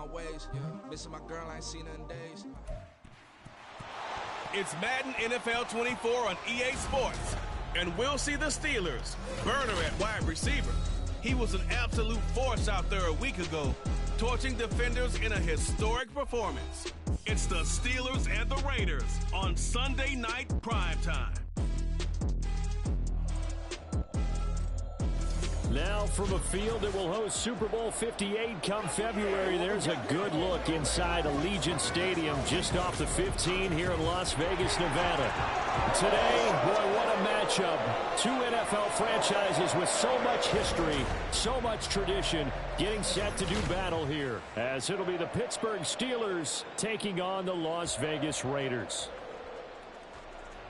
my ways. Missing my girl, I ain't seen her in days. It's Madden NFL 24 on EA Sports. And we'll see the Steelers. Burner at wide receiver. He was an absolute force out there a week ago, torching defenders in a historic performance. It's the Steelers and the Raiders on Sunday night primetime. Now from a field that will host Super Bowl 58 come February, there's a good look inside Allegiant Stadium just off the 15 here in Las Vegas, Nevada. Today, boy, what a matchup. Two NFL franchises with so much history, so much tradition, getting set to do battle here, as it'll be the Pittsburgh Steelers taking on the Las Vegas Raiders.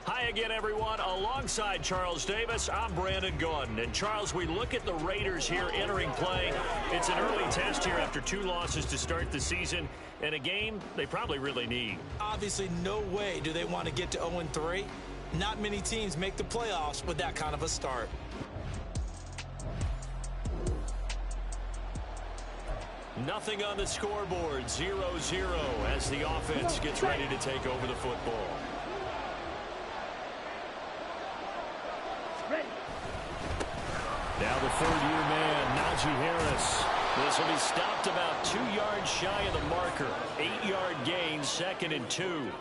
Hi again, everyone. Alongside Charles Davis, I'm Brandon Gaudin. And Charles, we look at the Raiders here entering play. It's an early test here after 2 losses to start the season, and a game they probably really need. Obviously, no way do they want to get to 0-3. Not many teams make the playoffs with that kind of a start. Nothing on the scoreboard, 0-0 as the offense gets ready to take over the football. Now the third-year man, Najee Harris. This will be stopped about 2 yards shy of the marker. 8-yard gain, 2nd and 2.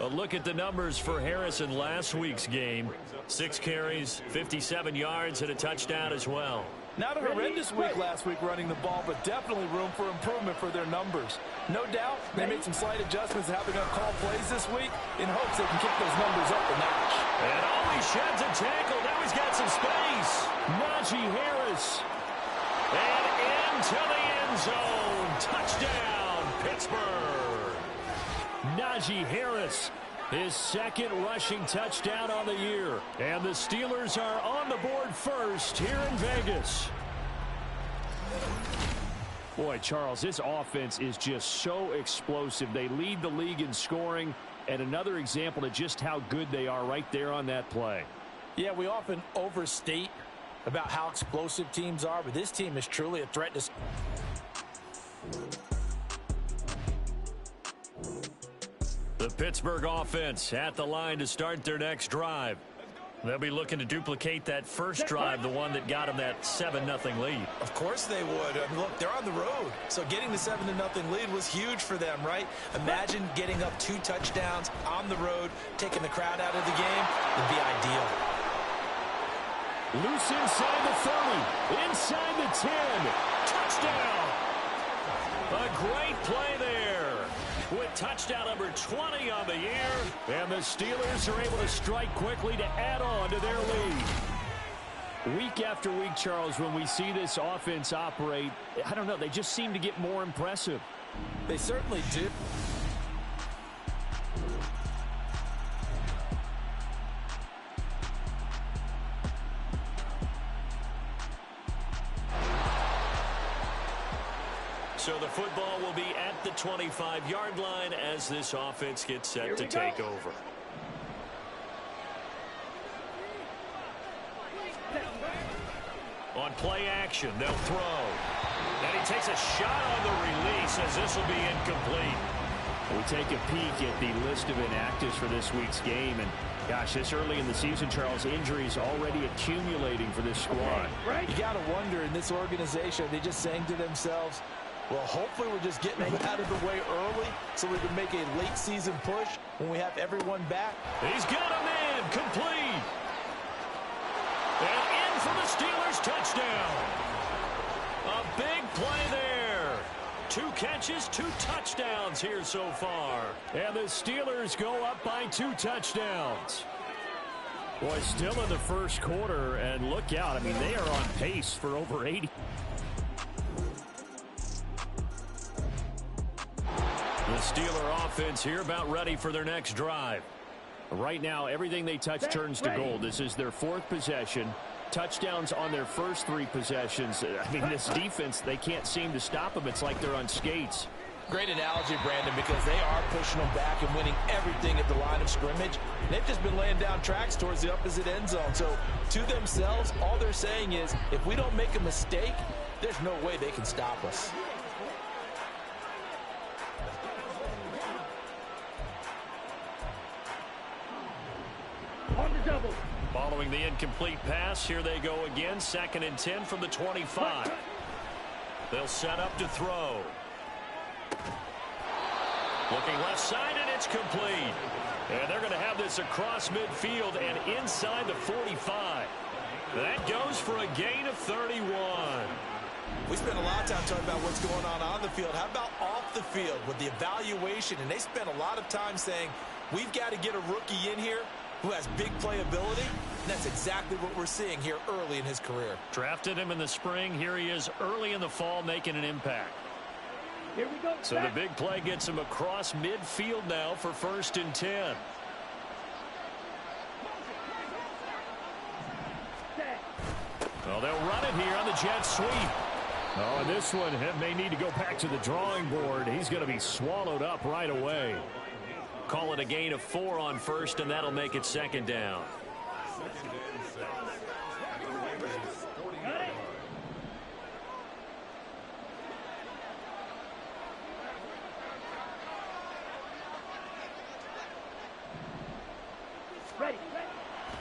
A look at the numbers for Harris in last week's game. 6 carries, 57 yards, and a touchdown as well. Not a horrendous week last week running the ball, but definitely room for improvement for their numbers. No doubt they made some slight adjustments to how they're going to call plays this week in hopes they can kick those numbers up a notch. And always sheds a tackle. Now he's got some space. Najee Harris. And into the end zone. Touchdown, Pittsburgh. Najee Harris, his 2nd rushing touchdown on the year. And the Steelers are on the board first here in Vegas. Boy, Charles, this offense is just so explosive. They lead the league in scoring, and another example of just how good they are right there on that play. Yeah, we often overstate about how explosive teams are, but this team is truly a threat to... The Pittsburgh offense at the line to start their next drive. They'll be looking to duplicate that first drive, the one that got them that 7-0 lead. Of course they would. I mean, look, they're on the road. So getting the 7-0 lead was huge for them, right? Imagine getting up 2 touchdowns on the road, taking the crowd out of the game. It'd be ideal. Loose inside the 30, inside the 10. Touchdown! A great play there with touchdown number 20 on the year. And the Steelers are able to strike quickly to add on to their lead. Week after week, Charles, when we see this offense operate, I don't know, they just seem to get more impressive. They certainly do. So the football will be at the 25-yard line as this offense gets set to take over. On play action, they'll throw. And he takes a shot on the release as this will be incomplete. We take a peek at the list of inactives for this week's game. And, gosh, this early in the season, Charles, injuries already accumulating for this squad. You got to wonder in this organization, they're just saying to themselves, well, hopefully we're just getting out of the way early so we can make a late season push when we have everyone back. He's got him in, complete. And in for the Steelers touchdown. A big play there. 2 catches, 2 touchdowns here so far. And the Steelers go up by 2 touchdowns. Boy, still in the first quarter, and look out. I mean, they are on pace for over 80. The Steeler offense here about ready for their next drive. Right now, everything they touch turns to gold. This is their 4th possession. Touchdowns on their first 3 possessions. I mean, this defense, they can't seem to stop them. It's like they're on skates. Great analogy, Brandon, because they are pushing them back and winning everything at the line of scrimmage. They've just been laying down tracks towards the opposite end zone. So to themselves, all they're saying is, if we don't make a mistake, there's no way they can stop us. Following the incomplete pass, here they go again. 2nd and 10 from the 25. They'll set up to throw. Looking left side, and it's complete. And they're going to have this across midfield and inside the 45. That goes for a gain of 31. We spent a lot of time talking about what's going on the field. How about off the field with the evaluation? And they spent a lot of time saying, we've got to get a rookie in here who has big playability. And that's exactly what we're seeing here early in his career. Drafted him in the spring. Here he is early in the fall making an impact. Here we go. So the big play gets him across midfield now for 1st and 10. Well, they'll run it here on the jet sweep. Oh, and this one may need to go back to the drawing board. He's going to be swallowed up right away. Call it a gain of 4 on 1st, and that'll make it 2nd down.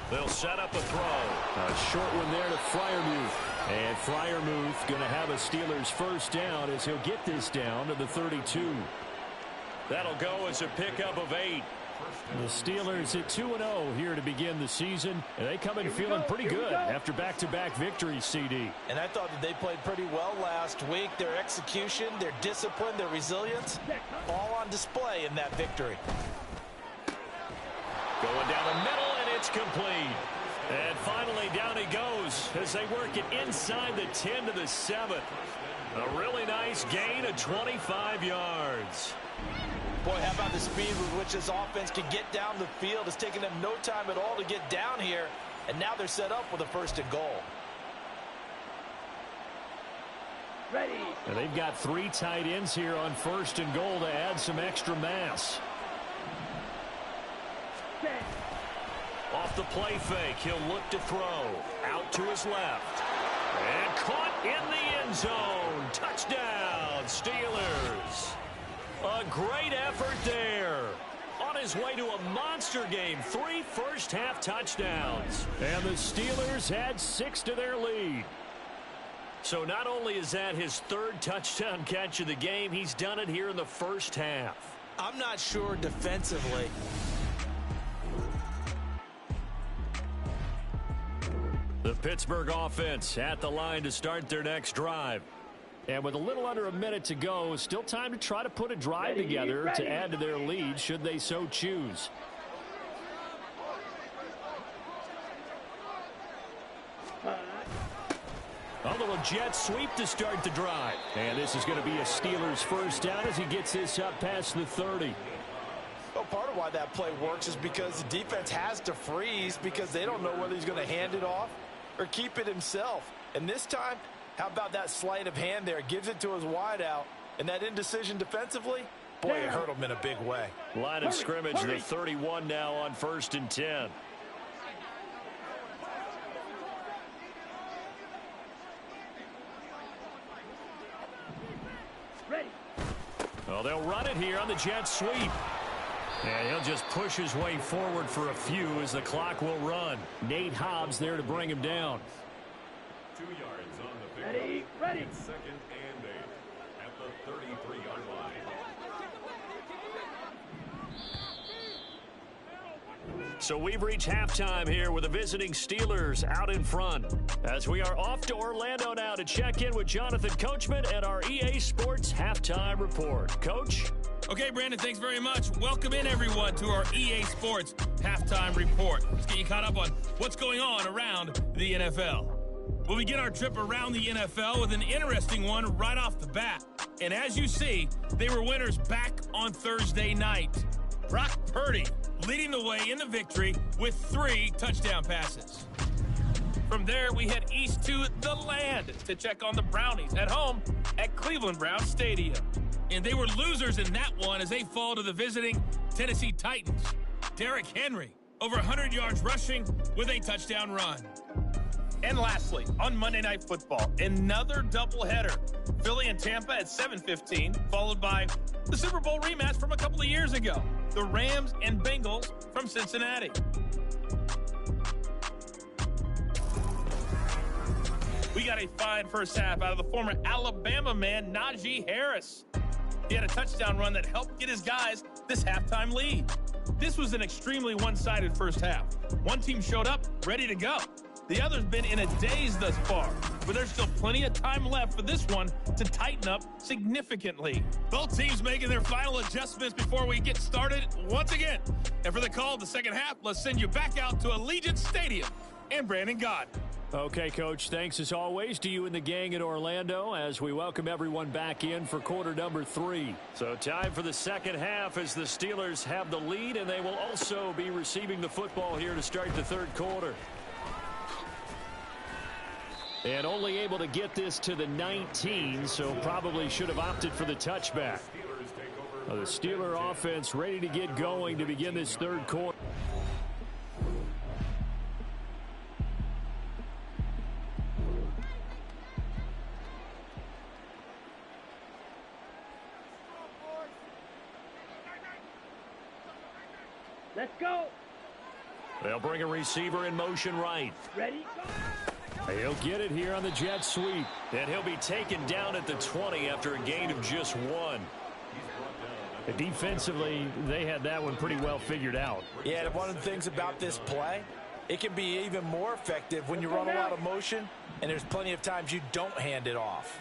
They'll set up a throw. A short one there to Freiermuth. And Freiermuth going to have a Steelers 1st down as he'll get this down to the 32. That'll go as a pickup of 8. The Steelers at 2-0 here to begin the season. And they come in feeling pretty good after back-to-back victories, CD. And I thought that they played pretty well last week. Their execution, their discipline, their resilience, all on display in that victory. Going down the middle, and it's complete. And finally, down he goes as they work it inside the 10 to the 7. A really nice gain of 25 yards. Boy, how about the speed with which this offense can get down the field? It's taken them no time at all to get down here, and now they're set up with a 1st and goal. Ready. And they've got 3 tight ends here on 1st and goal to add some extra mass. Off the play fake, he'll look to throw. Out to his left. And caught in the end zone. Touchdown, Steelers. A great effort there. On his way to a monster game. 3 first-half touchdowns. And the Steelers had 6 to their lead. So not only is that his 3rd touchdown catch of the game, he's done it here in the 1st half. I'm not sure defensively. The Pittsburgh offense at the line to start their next drive. And with a little under a minute to go, still time to try to put a drive together to add to their lead should they so choose. A little jet sweep to start the drive. And this is going to be a Steelers 1st down as he gets this up past the 30. Well, part of why that play works is because the defense has to freeze because they don't know whether he's going to hand it off or keep it himself. And this time, how about that sleight of hand there? Gives it to his wideout. And that indecision defensively, boy, it hurt him in a big way. Line of scrimmage, the 31 now on 1st and 10. Ready. Well, they'll run it here on the jet sweep. And he'll just push his way forward for a few as the clock will run. Nate Hobbs there to bring him down. 2 yards on the pickup. Ready. 2nd and 8 at the 33-yard line. So we've reached halftime here with the visiting Steelers out in front. As we are off to Orlando now to check in with Jonathan Coachman and our EA Sports Halftime Report. Coach? Okay, Brandon, thanks very much. Welcome in, everyone, to our EA Sports Halftime Report. Let's get you caught up on what's going on around the NFL. We'll begin our trip around the NFL with an interesting one right off the bat. And as you see, they were winners back on Thursday night. Brock Purdy leading the way in the victory with 3 touchdown passes. From there, we head east to the land to check on the Brownies at home at Cleveland Browns Stadium. And they were losers in that one as they fall to the visiting Tennessee Titans. Derrick Henry, over 100 yards rushing with a touchdown run. And lastly, on Monday Night Football, another doubleheader. Philly and Tampa at 7:15, followed by the Super Bowl rematch from a couple of years ago. The Rams and Bengals from Cincinnati. we got a fine first half out of the former Alabama man, Najee Harris. He had a touchdown run that helped get his guys this halftime lead. This was an extremely one-sided first half. One team showed up, ready to go. The other's been in a daze thus far, but there's still plenty of time left for this one to tighten up significantly. Both teams making their final adjustments before we get started once again. And for the call of the second half, let's send you back out to Allegiant Stadium and Brandon Gott. Okay, Coach, thanks as always to you and the gang in Orlando as we welcome everyone back in for quarter number 3. So time for the second half as the Steelers have the lead, and they will also be receiving the football here to start the third quarter. And only able to get this to the 19, so probably should have opted for the touchback. The Steeler offense ready to get going to begin this third quarter. Let's go. They'll bring a receiver in motion right. Ready, go. He'll get it here on the jet sweep. And he'll be taken down at the 20 after a gain of just 1. Defensively, they had that one pretty well figured out. Yeah, and one of the things about this play, it can be even more effective when you run a lot of motion, and there's plenty of times you don't hand it off.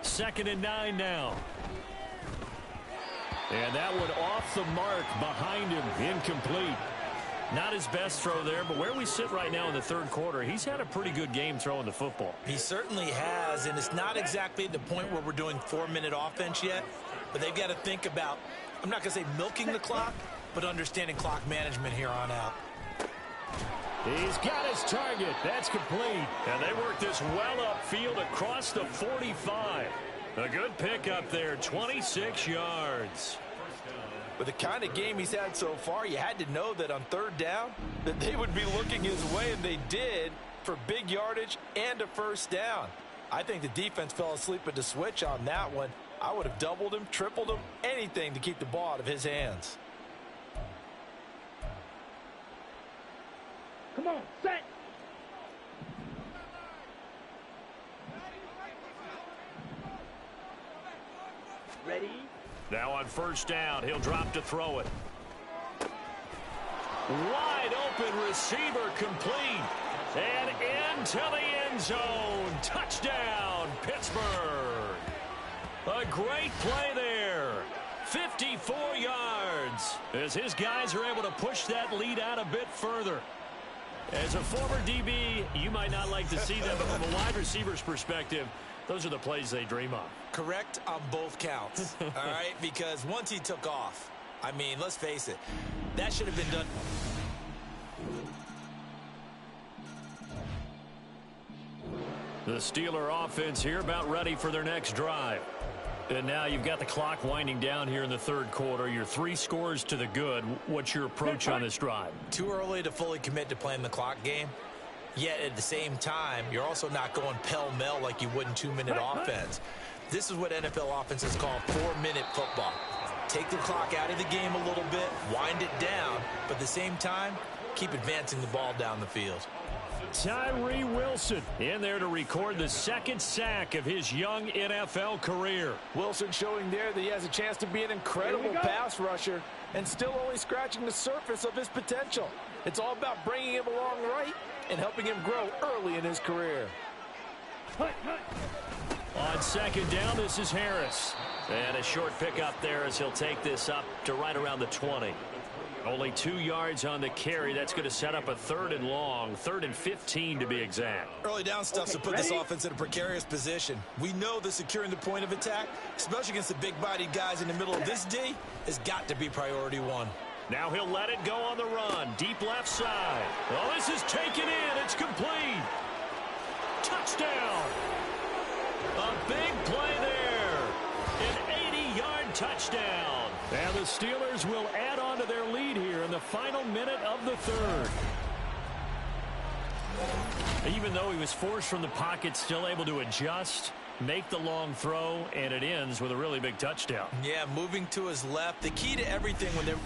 2nd and 9 now. And that one off the mark behind him, incomplete. Not his best throw there, but where we sit right now in the third quarter, he's had a pretty good game throwing the football. He certainly has, and it's not exactly the point where we're doing 4-minute offense yet, but they've got to think about, I'm not going to say milking the clock, but understanding clock management here on out. He's got his target. That's complete. And they work this well upfield across the 45. A good pickup there, 26 yards. With the kind of game he's had so far, you had to know that on third down that they would be looking his way, and they did, for big yardage and a first down. I think the defense fell asleep at the switch on that one. I would have doubled him, tripled him, anything to keep the ball out of his hands. Come on, set. Ready. Now on first down, he'll drop to throw it. Wide open receiver complete. And into the end zone. Touchdown, Pittsburgh. A great play there. 54 yards as his guys are able to push that lead out a bit further. As a former DB, you might not like to see them, but from a wide receiver's perspective, those are the plays they dream of. Correct on both counts, all right? Because once he took off, I mean, let's face it, that should have been done. The Steeler offense here about ready for their next drive. And now you've got the clock winding down here in the third quarter. You're 3 scores to the good. What's your approach on this drive? Too early to fully commit to playing the clock game. Yet at the same time, you're also not going pell-mell like you would in 2-minute offense. This is what NFL offenses call 4-minute football. Take the clock out of the game a little bit, wind it down, but at the same time, keep advancing the ball down the field. Tyree Wilson in there to record the 2nd sack of his young NFL career. Wilson showing there that he has a chance to be an incredible pass rusher and still only scratching the surface of his potential. It's all about bringing him along right and helping him grow early in his career. On 2nd down, this is Harris. And a short pickup there as he'll take this up to right around the 20. Only 2 yards on the carry. That's going to set up a 3rd and long, 3rd and 15 to be exact. Early down stuff to put this offense in a precarious position. We know that securing the point of attack, especially against the big-bodied guys in the middle of this D, has got to be priority 1. Now he'll let it go on the run. Deep left side. Well, this is taken in. It's complete. Touchdown. A big play there. An 80-yard touchdown. And the Steelers will add on to their lead here in the final minute of the third. Even though he was forced from the pocket, still able to adjust, make the long throw, and it ends with a really big touchdown. Yeah, moving to his left. The key to everything when they're...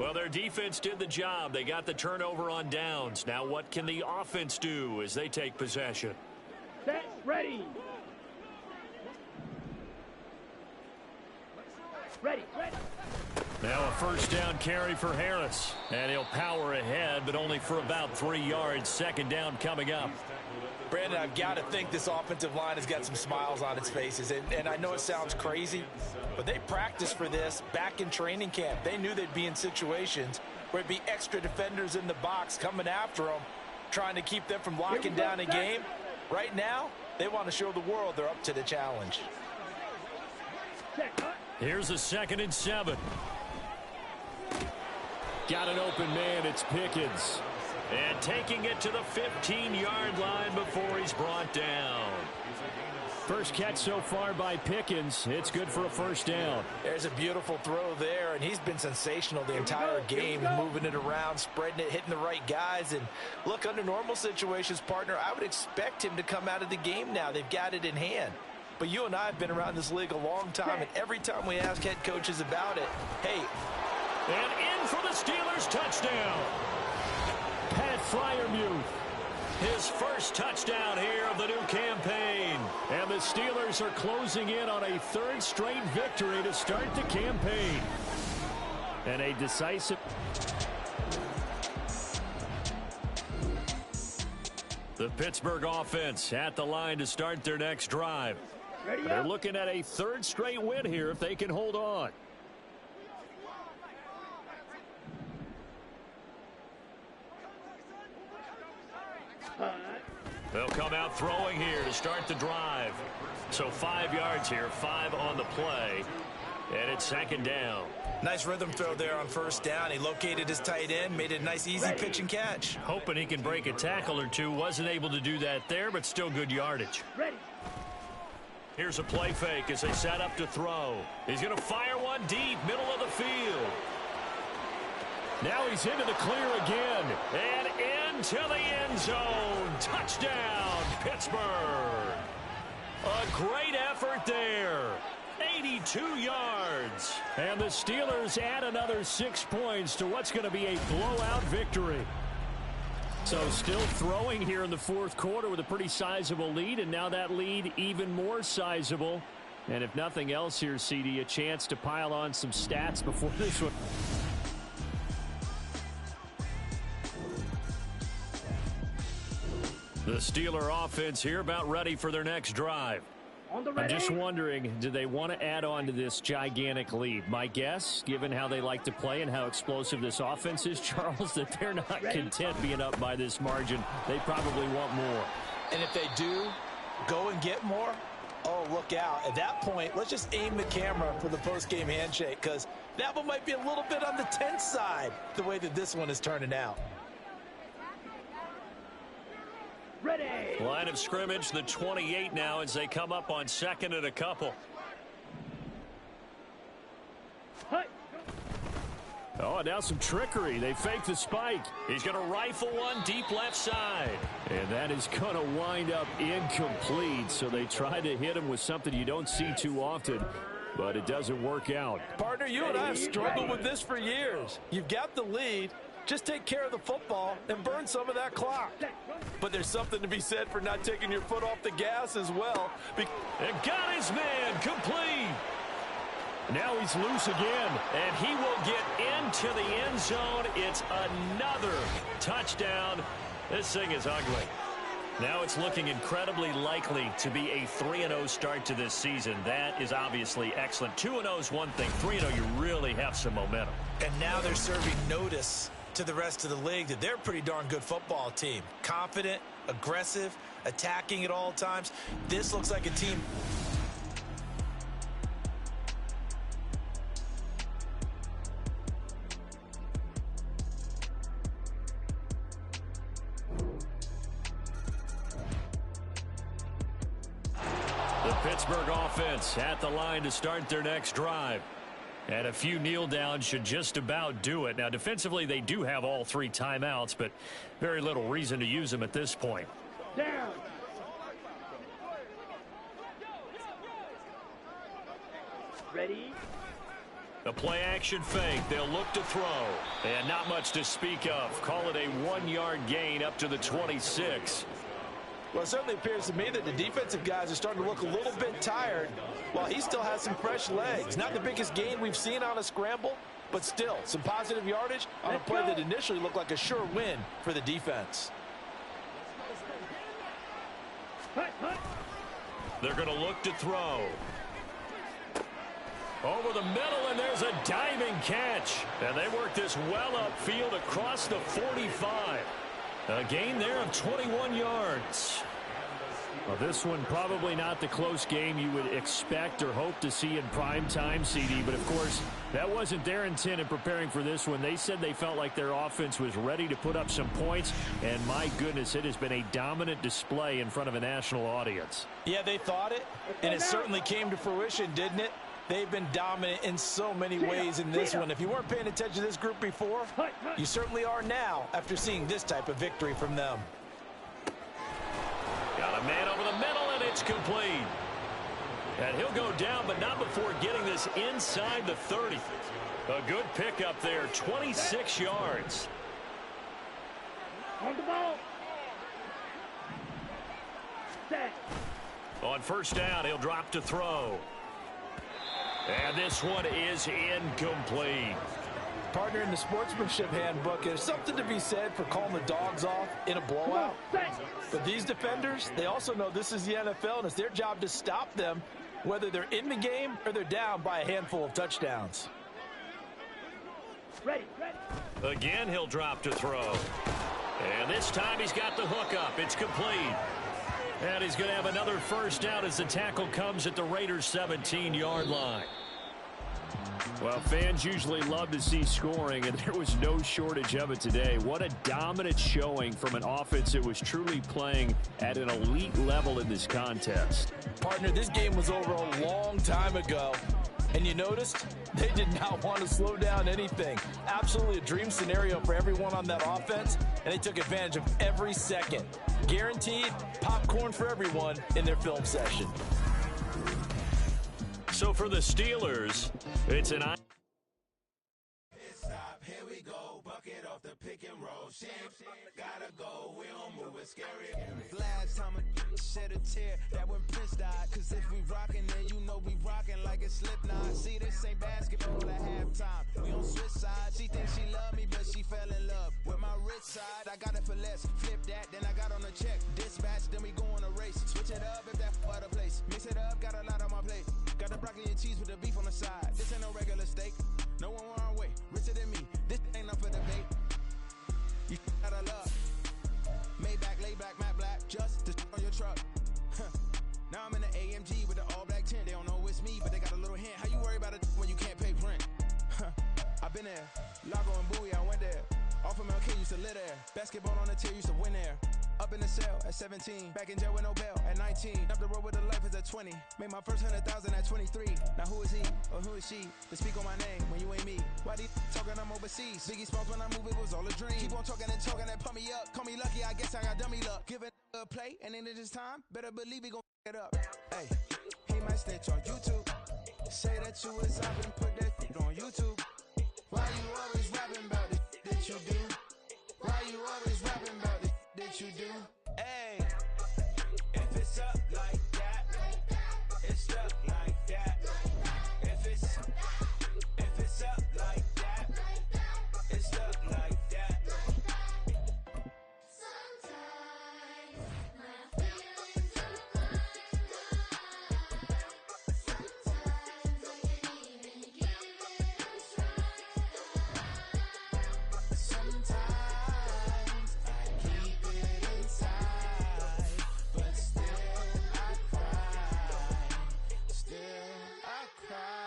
Well, their defense did the job. They got the turnover on downs. Now what can the offense do as they take possession? Set, ready. Ready. Now a first down carry for Harris. And he'll power ahead, but only for about 3 yards. Second down coming up. Brandon, I've got to think this offensive line has got some smiles on its faces. And I know it sounds crazy, but they practiced for this back in training camp. They knew they'd be in situations where it'd be extra defenders in the box coming after them, trying to keep them from locking down a game. Right now, they want to show the world they're up to the challenge. Here's a 2nd and 7. Got an open man. It's Pickens. And taking it to the 15-yard line before he's brought down. First catch so far by Pickens. It's good for a first down. There's a beautiful throw there, and he's been sensational the entire game, moving it around, spreading it, hitting the right guys. And look, under normal situations, partner, I would expect him to come out of the game now. They've got it in hand. But you and I have been around this league a long time, and every time we ask head coaches about it, hey. And in for the Steelers, touchdown. Pat Freiermuth, his first touchdown here of the new campaign. And the Steelers are closing in on a 3rd straight victory to start the campaign. And a decisive... The Pittsburgh offense at the line to start their next drive. They're looking at a 3rd straight win here if they can hold on. They'll come out throwing here to start the drive. So 5 yards here, 5 on the play. And it's 2nd down. Nice rhythm throw there on first down. He located his tight end, made it a nice, easy pitch and catch. Hoping he can break a tackle or two. Wasn't able to do that there, but still good yardage. Ready. Here's a play fake as they set up to throw. He's going to fire one deep, middle of the field. Now he's into the clear again. And into the end zone. Touchdown, Pittsburgh. A great effort there. 82 yards. And the Steelers add another 6 points to what's going to be a blowout victory. So still throwing here in the 4th quarter with a pretty sizable lead, and now that lead even more sizable. And if nothing else here, CD, a chance to pile on some stats before this one. The Steeler offense here about ready for their next drive. I'm just wondering, do they want to add on to this gigantic lead? My guess, given how they like to play and how explosive this offense is, Charles, that they're not content being up by this margin. They probably want more. And if they do go and get more, oh, look out. At that point, let's just aim the camera for the post-game handshake, because that one might be a little bit on the tense side, the way that this one is turning out. Ready. Line of scrimmage, the 28 now as they come up on 2nd and a couple. Oh, now some trickery. They fake the spike. He's going to rifle one deep left side. And that is going to wind up incomplete. So they try to hit him with something you don't see too often, but it doesn't work out. Partner, you and I have struggled with this for years. You've got the lead. Just take care of the football and burn some of that clock. But there's something to be said for not taking your foot off the gas as well. And got his man complete. Now he's loose again, and he will get into the end zone. It's another touchdown. This thing is ugly. Now it's looking incredibly likely to be a 3-0 start to this season. That is obviously excellent. 2-0 is one thing. 3-0, you really have some momentum. And now they're serving notice to the rest of the league that they're a pretty darn good football team. Confident, aggressive, attacking at all times. This looks like a team. The Pittsburgh offense at the line to start their next drive. And a few kneel downs should just about do it. Now, defensively, they do have all 3 timeouts, but very little reason to use them at this point. Down. Ready. The play-action fake. They'll look to throw. And not much to speak of. Call it a 1-yard gain up to the 26. Well, it certainly appears to me that the defensive guys are starting to look a little bit tired while he still has some fresh legs. Not the biggest gain we've seen on a scramble, but still some positive yardage on a play that initially looked like a sure win for the defense. They're going to look to throw. Over the middle, and there's a diving catch. And they work this well upfield across the 45. A gain there of 21 yards. Well, this one probably not the close game you would expect or hope to see in prime time, CD. But, of course, that wasn't their intent in preparing for this one. They said they felt like their offense was ready to put up some points. And, my goodness, it has been a dominant display in front of a national audience. Yeah, they thought it, and it certainly came to fruition, didn't it? They've been dominant in so many ways in this one. If you weren't paying attention to this group before, you certainly are now after seeing this type of victory from them. Got a man over the middle, and it's complete. And he'll go down, but not before getting this inside the 30. A good pickup there, 26 yards. On the ball. Set. On first down, he'll drop to throw. And this one is incomplete. Partner, in the sportsmanship handbook, there's something to be said for calling the dogs off in a blowout. But these defenders, they also know this is the NFL, and it's their job to stop them, whether they're in the game or they're down by a handful of touchdowns. Ready. Again, he'll drop to throw. And this time he's got the hook up. It's complete. And he's going to have another first down as the tackle comes at the Raiders' 17-yard line. Well, fans usually love to see scoring, and there was no shortage of it today. What a dominant showing from an offense that was truly playing at an elite level in this contest. Partner, this game was over a long time ago. And you noticed they did not want to slow down anything. Absolutely a dream scenario for everyone on that offense, and they took advantage of every second. Guaranteed popcorn for everyone in their film session. So for the Steelers, it's an... Here we go, bucket off the pick and roll. Shit, gotta go, we don't move it scary. Last time a shed a tear, that when Prince died. Cause if we rockin', then you know we rockin' like it's Slipknot. See, this ain't basketball at halftime. We on switch sides. She thinks she love me, but she fell in love with my rich side. I got it for less. Flip that, then I got on a check. Dispatch, then we go on a race. Switch it up if that other place. Mix it up, got a lot on my plate. Got the broccoli and cheese with the beef on the side. This ain't no regular steak. No one wrong way. Richer than me. This ain't up for debate. You out of luck. Maybach, lay back, matte black. Just to on your truck. Now I'm in the AMG with the all black tint. They don't know it's me, but they got a little hint. How you worry about it when you can't pay rent? I've been there. Lago and Bowie, I went there. Off of MLK, used to live there. Basketball on the tier, used to win there. Up in the cell at 17. Back in jail with no bail at 19. Up the road with a life is at 20. Made my first 100,000 at 23. Now who is he or who is she to speak on my name when you ain't me? Why these talking I'm overseas? Biggie Smalls when I move it was all a dream. Keep on talking and pump me up. Call me lucky, I guess I got dummy luck. Give it a play and then it's time. Better believe he gon' it up. Hey, he might snitch on YouTube. Say that you was up and put that on YouTube. Why you always rapping about the that you do? Why you always rapping about the that you do? Hey, if it's up like that, it's up like that. If it's up like that, it's up like that. Sometimes my feelings are blind. Sometimes I can't even give it a try. Sometimes I keep it inside, but still I cry. Still I cry.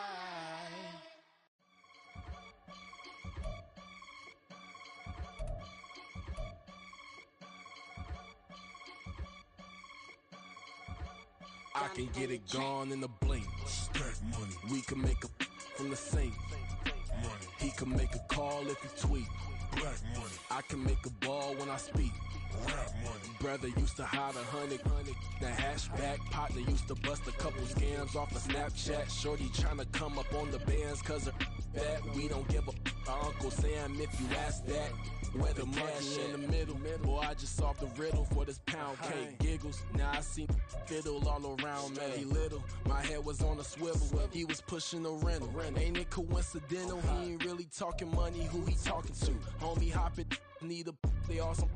I can get it gone in a blink. Stack money. We can make a from the sink. Money. He can make a call if he tweet. Black money. I can make a ball when I speak. Rap money. Brother used to hide 100. The hatchback partner used to bust a couple scams off of Snapchat. Shorty tryna come up on the bands cause of that. We don't give a Uncle Sam if you ask that. Where the cash in the middle. Boy, I just solved the riddle for this pound cake. Giggles, now I see fiddle all around me. Little, my head was on a swivel. He was pushing the rental. Ain't it coincidental? He ain't really talking money. Who he talking to? Homie hopping, need a they awesome.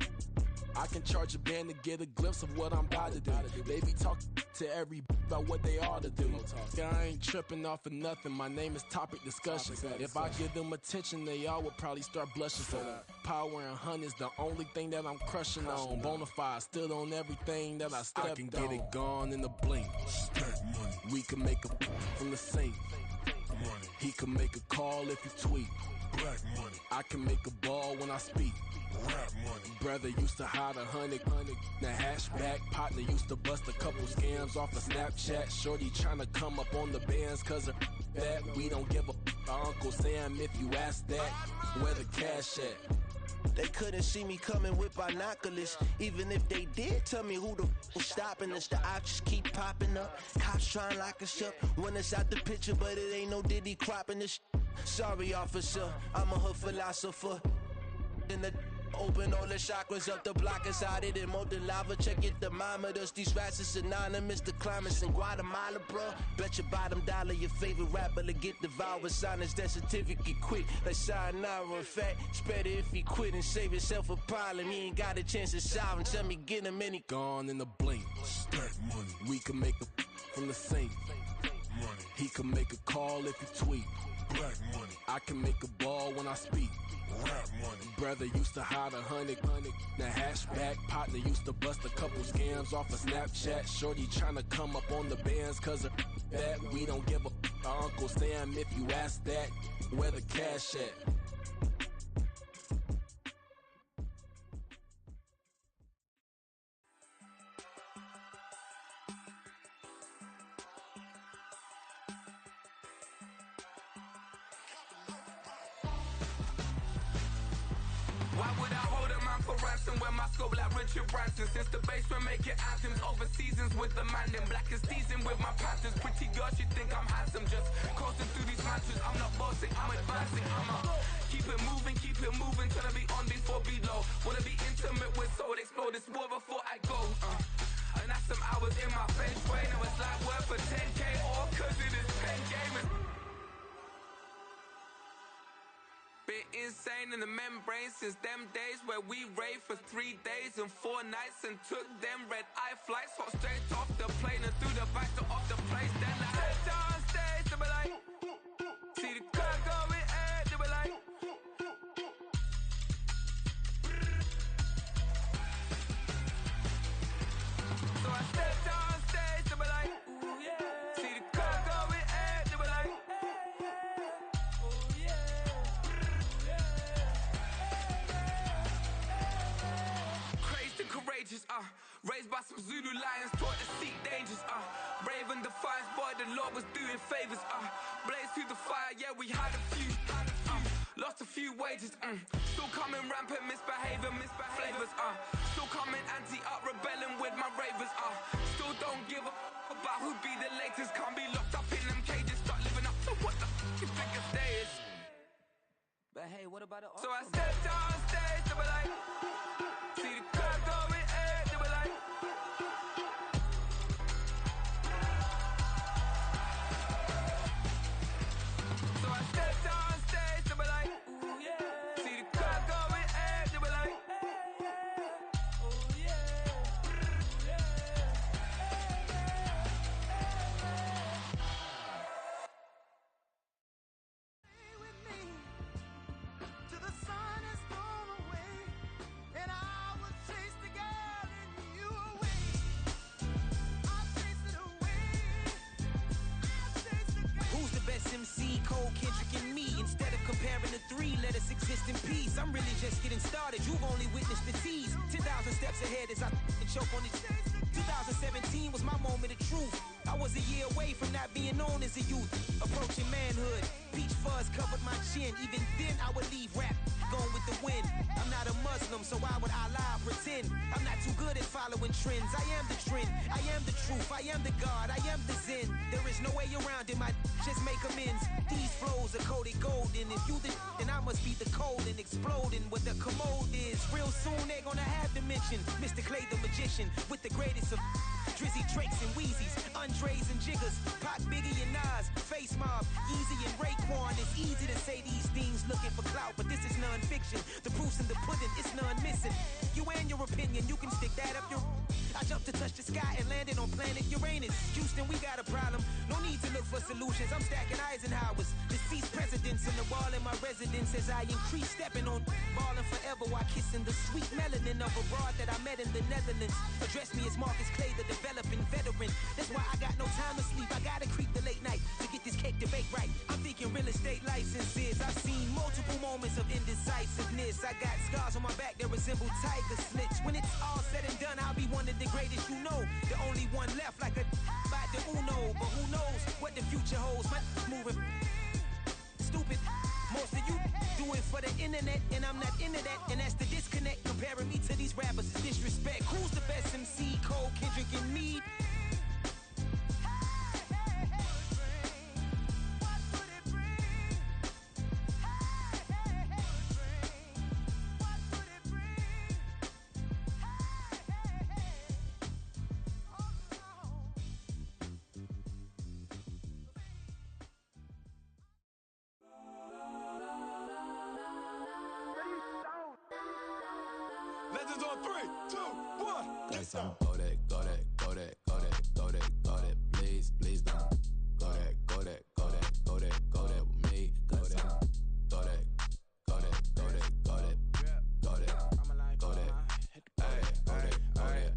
I can charge a band to get a glimpse of what I'm about to do. They be talking to every about what they ought to do. Yeah, I ain't tripping off of nothing. My name is Topic Discussion. If I give them attention, they all would probably start blushing. So power and hunt is the only thing that I'm crushing on. Bonafide, stood on everything that I stepped on. I can get it gone in a blink. We can make a from the sink. He can make a call if you tweet. Black money. I can make a ball when I speak. Rap money. Brother used to hide 100. The hatchback partner used to bust a couple scams off of Snapchat. Shorty tryna come up on the bands cause of that. We don't give a Uncle Sam if you ask that. Where the cash at? They couldn't see me coming with binoculars. Even if they did, tell me who the was stopping us. The options keep popping up. Cops trying to lock us up. When it's out the picture, but it ain't no Diddy cropping this. Sorry, officer, I'm a hood philosopher. In the open all the chakras up the block inside it and molten lava. Check your thermometers. These rats is synonymous to climates in Guatemala, bro. Bet your bottom dollar your favorite rapper to get devoured. Sign his death certificate quick. Like sayonara. In fact, it's better if he quit and save himself a problem. He ain't got a chance to solve him. Tell me get him any gone in a blink. Stack money. We can make a from the sink. Money. He can make a call if you tweet. Black money. I can make a ball when I speak. Rap money. Brother used to hide 100. The hatchback partner used to bust a couple scams off of Snapchat. Shorty tryna come up on the bands cause of that. We don't give a Uncle Sam if you ask that. Where the cash at? Why would I hold a man for ransom when my scope like Richard Branson? Since the basement making anthems over seasons with the man, then black is seasoned with my patterns. Pretty girls, you think I'm handsome, just coasting through these mansions. I'm not bossing, I'm advancing. I'ma keep it moving, tryna be on before below. Wanna be intimate with soul, explore this war before I go. And that's some hours in my feng shui. Now it's like work for 10K, all cause it is pen gaming. Been insane in the membrane since them days where we raved for 3 days and 4 nights and took them red eye flights. Hot straight off the plane and through the back to off the place. Then I head down stage, they be like, see the crowd going air, they be like. So I step down stage, they be like, ooh yeah. See the crowd going air, they be like, oh yeah. Crazed and courageous, raised by some Zulu lions, taught to seek dangers, brave and defiant, boy, the Lord was doing favors, blaze through the fire, yeah, we had a few, lost a few wages, still coming rampant, misbehavior, flavors, still coming anti-up, rebelling with my ravers, still don't give a about who be the latest, can't be locked up in them cages, start living up to what the you think a day is. But hey, what about it? So I stepped on stage, they were like, see the crowd going air, they were like. So I stepped on stage, they were like, ooh yeah. See the crowd going air, they were like, oh yeah. Who's the best MC? Cole, Kendrick, and me. Instead of comparing the three, let us exist in peace. I'm really just getting started. You've only witnessed the tease. 10,000 steps ahead as I choke on these. 2017 was my moment of truth. I was a year away from not being known as a youth. Approaching manhood. Peach fuzz covered my chin. Even then, I would leave rap going with the wind. win. I'm not too good at following trends. I am the trend, I am the truth, I am the God, I am the Zen. There is no way around it, my just make amends. These flows are coated golden. If you the then I must be the cold and exploding what the commode is. Real soon they gonna have to mention Mr. Clay the magician with the greatest of Drizzy, Drakes, and Wheezies, Andres and Jiggers, Pac, Biggie, and Nas, Face Mob, Easy, and Raekwon. It's easy to say these things looking for clout, but this is non-fiction. The proof's in the pudding, it's none missing. You and your opinion, you can stick that up your... I jumped to touch the sky and landed on planet Uranus. Houston, we got a problem. No need to look for solutions. I'm stacking Eisenhowers. Deceased presidents in the wall in my residence as I increase stepping on ballin' forever while kissing the sweet melanin of a broad that I met in the Netherlands. Address me as Marcus Clay, the developing veteran. That's why I got no time to sleep. I gotta creep the late night to get this cake to bake right. I'm thinking real estate licenses. I've seen multiple moments of indecisiveness. I got scars on my back that resemble tiger slits. When it's all said and done, I'll be one of the greatest you know. The only one left like a by the Uno. But who knows what the future holds? My moving stupid. Most of you do it for the internet, and I'm not into that. And that's the disconnect. Comparing me to these rappers is disrespect. Who's the best MC? Cole, Kendrick, and me? Legends on 3, 2, 1. Guess I'm go that, go that, go that, go that, go that, go that. Please, please don't go that, go that, go that, go that, go that with me. Go that, go that, go that, go that, go that, go that, go that, go that.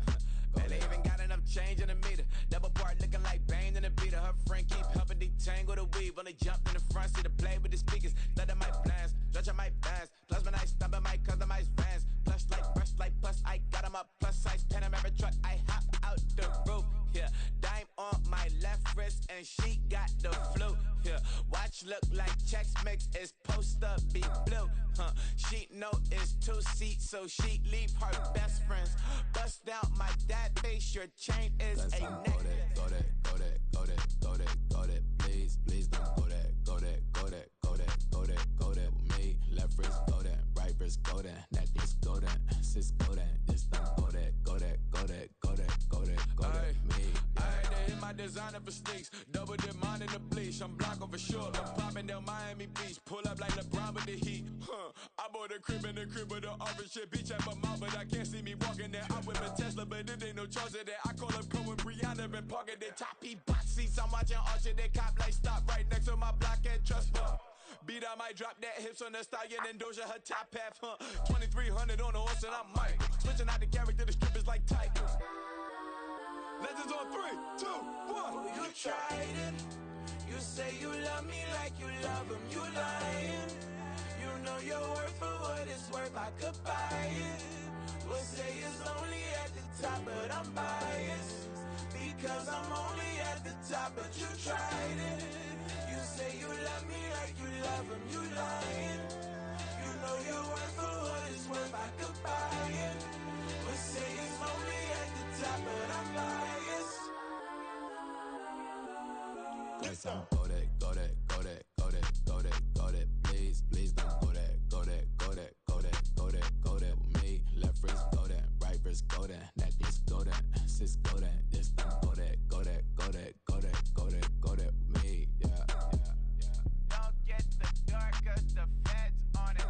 Man, they even got enough change in the meter. Double part looking like Bane in the beater. Her friend keep helping detangle the weave. Only jumped in the front seat to play with the speakers. Study my plans, stretch my bands. Plus when I stumble my customized vans. Plush like brush like plus I got 'em up. Plus size Panamera truck. I hop out the roof. Yeah, dime on my left wrist and she got the flu. Yeah, watch look like Chex Mix is post up be blue. She know it's 2 seats, so she leave her best friends. Bust down my dad face. Your chain is a neck. Go that, go that, go that, go that, go that. Please, please don't go that, go that, go that, go that, go that, go that with me. Left wrist go that, right wrist go that, necklace go that, sis go that, this don't go that, go that, go that, go that, go that, go that, me. I had to hit my designer for sneaks. Double dip mine in the bleach. I'm block over short. I'm popping down Miami Beach. Pull up like LeBron with the heat. I bought a crib in the crib with the office shit. Beach at my mouth, but I can't see me walking there. I whip a Tesla, but it ain't no charge of that. I call up Cohen, Brianna, and parking the top box seats. I'm watching Archer, they cop like stop right next to my block and trust me. Beat, I might drop that hips on the stallion and Doja her top half, 2300 on the horse and I'm Mike. Switching out the character, the strip is like tight. Legends on 3, 2, 1. Oh, you tried it. You say you love me like you love him. You lying. You know your worth for what it's worth. I could buy it. We'll say it's only at the top, but I'm biased. Because I'm only at the top, but you tried it. You say you love me like you love him. You lying. You know your worth for what it's worth. I could buy it. We'll say it's only at the top, but I'm biased. Guess I'm go that, go that, go that, go that, go that, go that. Please, please don't go that, go that, go that, go that, go that, go that with me. Left wrist go that, right wrist go that, necklace go that, sis go that, this don't go that, go that, go that, go that, go that, go that with me. Yeah, yeah, yeah. Don't get the dark, cause the feds on it.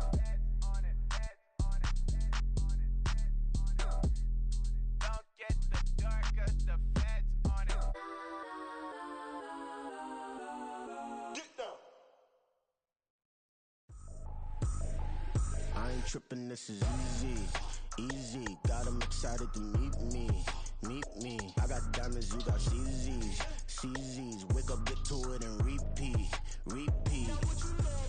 Don't get the dark, cause the feds on it. Get down. I ain't tripping, this is easy, easy. Got 'em excited to meet me, meet me. I got diamonds, you got CZs, CZs. Wake up, get to it and repeat, repeat.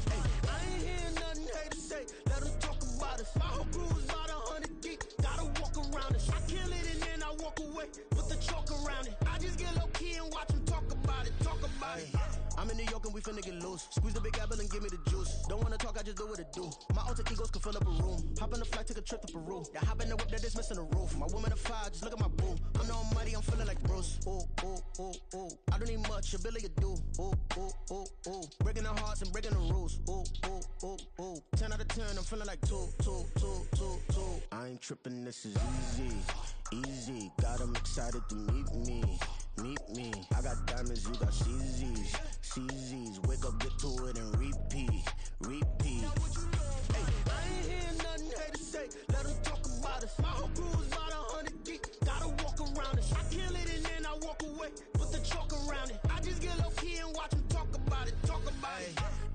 Hey, I ain't hearing nothing haters say. Let us talk about it. My whole crew is about 100 deep. Gotta walk around it. I kill it and then I walk away with the chalk around it. I just get low key and watch them talk about it, talk about it. I'm in New York and we finna get loose. Squeeze the big apple and give me the juice. Don't wanna talk, I just do what it do. My alter egos can fill up a room. Hop on the flight, take a trip to Peru. Yeah, hop in the whip, that is missing the roof. My woman a fire, just look at my boo. I'm no almighty, I'm feeling like Bruce. Ooh, ooh, ooh, ooh. I don't need much, ability to do. Ooh, ooh, ooh, ooh. Breaking the hearts and breaking the rules. Ooh, ooh, ooh, ooh. 10 out of 10, I'm feeling like 2. I ain't tripping, this is easy. Got 'em excited to meet me. I got diamonds, you got CZs. Wake up, get to it and repeat. Hey, I ain't hearing nothing hate to say. Let 'em talk about us. My whole crew is about 100 deep. Gotta walk around it. I kill it and then I walk away. Put the chalk around it. I just get low key and watch 'em talk about it.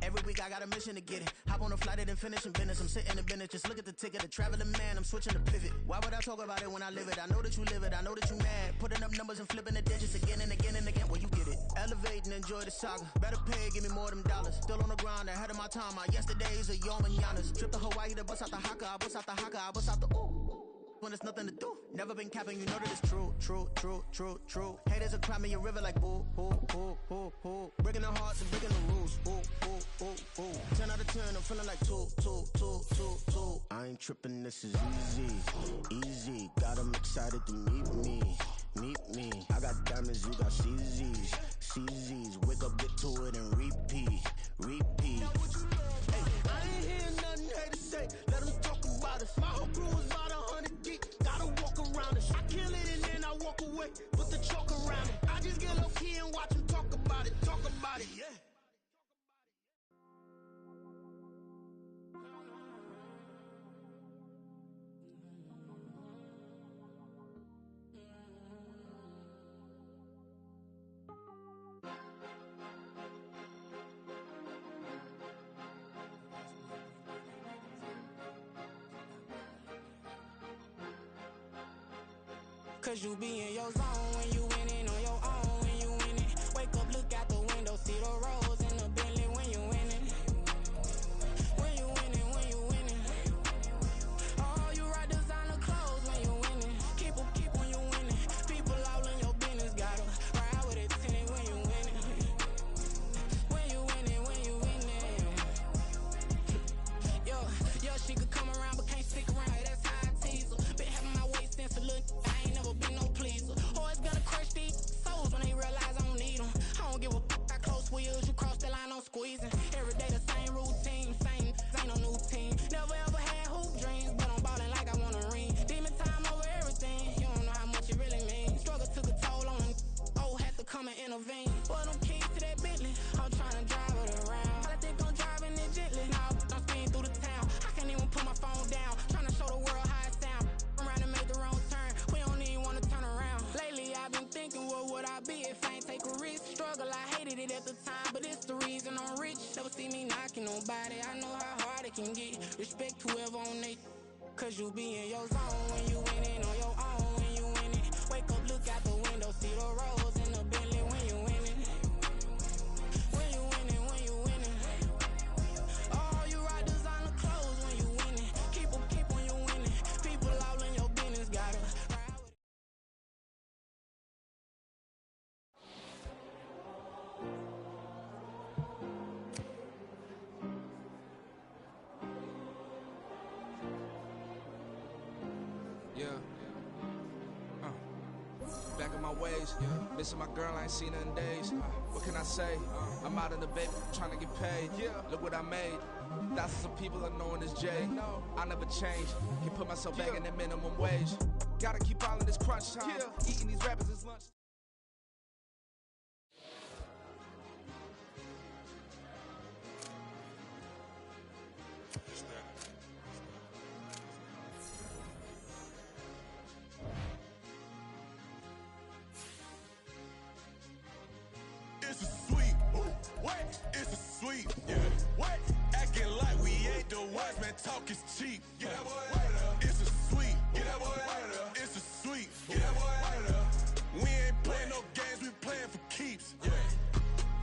Every week I got a mission to get it. Hop on a flight and then finish in business. I'm sitting in business, just look at the ticket. The traveling man, I'm switching to pivot. Why would I talk about it when I live it? I know that you live it, I know that you mad. Putting up numbers and flipping the digits again and again and again. Well, you get it. Elevate and enjoy the saga. Better pay, give me more them dollars. Still on the grind, ahead of my time. My yesterdays are your mananas. Trip to Hawaii to bust out the haka. I bust out the haka, I bust out the ooh. When there's nothing to do. Never been capping, you know that it's true. Haters will cry me a river like boo. Breaking the hearts and breaking the rules. Ooh. 10 out of 10, I'm feeling like 2. I ain't tripping, this is easy. Got 'em excited to meet me. I got diamonds, you got CZs. Wake up, get to it and repeat. Hey, I ain't hearing nothing hate to say. Let 'em talk about us. My whole crew is about 100 deep. Gotta walk around us. I kill it and then I walk away. Put the chalk around it. I just get low key and watch 'em talk about it. Yeah. Cause you be in your zone when you winning on your own when you winning. Wake up, look out the window, see the rose in the Bentley when you winning. When you winning. Oh, you ride designer clothes when you winning. Keep when you winning. People all in your business, gotta ride with it tinted when you winning. When you winning. Yo, she could come around but can't stick around. That's how I tease her. Been having my waist since a little. I ain't never been no pleaser. Always gonna crush these souls when they realize I don't need them. I don't give a I close wheels, you cross the line, I'm squeezing. Every day the same routine, ain't no new team. Never ever had hoop dreams, but I'm ballin' like I want a ring. Demon time over everything, you don't know how much it really means. Struggle took a toll on them, had to come and intervene. Boy, them keys to that Bentley, I'm tryna drive it around. I think I'm driving it gently, now I'm speeding through the town. I can't even put my phone down, tryna show the world how it sound. Around and made the wrong turn, we don't even wanna turn around. Lately I've been thinking, what would I be if I ain't take a risk? Struggle, I hated it at the time, but it's the reason I'm rich. Never see me knocking nobody, I know how hard it can get. Respect whoever on they, cause you be in your zone when you winning on your own when you winning. Wake up, look out the window, see the rose in the Bentley when you winning. When you winning. Oh, you ride designer clothes when you winning. Keep when you winning. People all in your business, gotta ride with it. Back in my ways, missing my girl, I ain't seen her in days. What can I say? I'm out in the baby, trying to get paid. Look what I made. Thousands of people are knowing this Jay. I never change. Can put myself back in the minimum wage. Gotta keep all in this crunch time. Eating these rappers is lunch. It's a sweet. What? It's a sweet. Yeah. What? Acting like we ain't the ones, man. Talk is cheap. Get that boy out of there. It's a sweet. Get that boy out of there. It's a sweet. Get that boy out of there. We ain't playing no games, we playing for keeps. Yeah.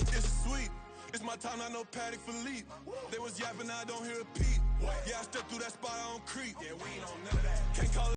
It's sweet. It's my time, I know Patty Philippe. They was yapping, I don't hear a peep. Yeah, I stepped through that spot, I don't creep. Yeah, we ain't on none of that. Can't call it